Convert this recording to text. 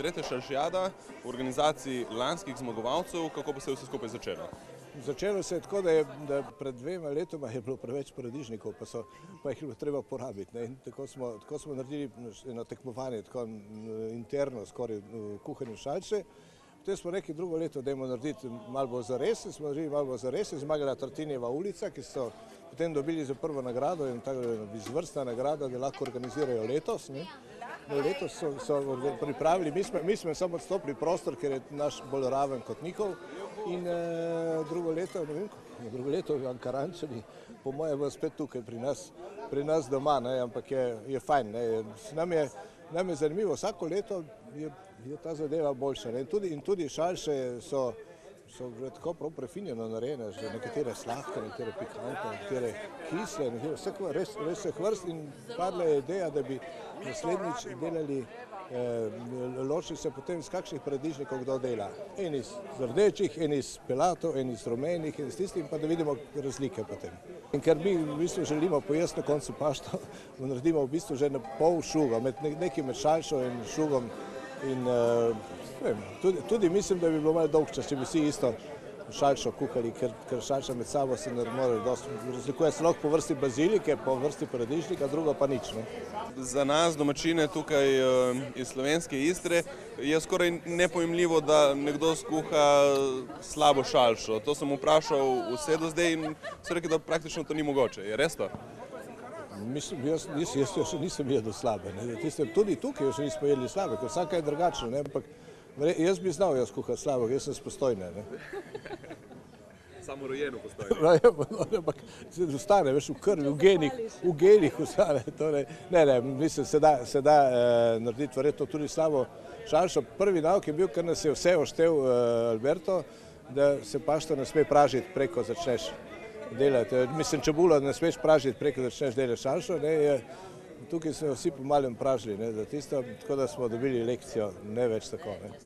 tretja šalšijada v organizaciji lanskih zmagovalcev. Kako pa se je vse skupaj začelo? Začelo se je tako, da pred 2 letoma je bilo preveč paradižnikov, pa jih je bilo treba porabiti. In tako smo naredili eno tekmovanje, tako interno, skoraj v kuhanju šalše. Potem smo rekli, drugo leto dajmo narediti malo bolj zares, smo naredili malo bolj zares, je zmagala Tartinijeva ulica, ki so potem dobili za prvo nagrado in tako izvrstna nagrada, da lahko organizirajo letos. Letos so pripravili, mi smo samo odstopili prostor, ker je naš bolj raven kot njihov. In drugo leto v Ankarančani, po mojem, bo spet tukaj pri nas doma, ampak je fajn. Nam je zanimivo, vsako leto je ta zadeva boljša. In tudi šalše so tako prav prefinjeno narejene, že nekatere sladke, nekatere pikantne, nekatere kisle, vse res vseh vrst. In padla je ideja, da bi naslednjič delali, ločili se potem iz kakšnih paradižnikov kdo dela. En iz rdečih, en iz pelatov, en iz rumenih, en iz tistih, pa da vidimo razlike potem. In ker mi v bistvu želimo pojesti na koncu pašto, naredimo v bistvu že na pol šuga, nekaj med šalšo in šugom. In tudi mislim, da bi bilo malo dolgčas, če bi vsi isto šalšo kuhali, ker šalša med sabo se ne more dosti razlikuje. Se lahko po vrsti bazilike, po vrsti paradižnika, drugo pa nič. Za nas, domačine tukaj iz slovenske Istre, je skoraj nepojemljivo, da nekdo skuha slabo šalšo. To sem vprašal vse do zdaj in so rekli, da praktično to ni mogoče. Je res to? Jaz še nisem jedel slabe. Tudi tukaj še nismo jedli slabe, ker vsaka je drugačna. Ampak jaz bi znal kuhati slabo, jaz sem spostojna. Samo rojeno postojno. Ampak se ostane, veš, v krvi, v genih ostane. Ne, mislim, se da narediti verjetno tudi slabo šalšo. Prvi nauk je bil, ker nas je vse oštel Alberto, da se pašto ne sme pražiti preko začneš delati. Mislim, čebulo ne smeš pražiti preko začneš delati šalšo. Tukaj smo vsi po malem pražili, tako da smo dobili lekcijo, ne več tako.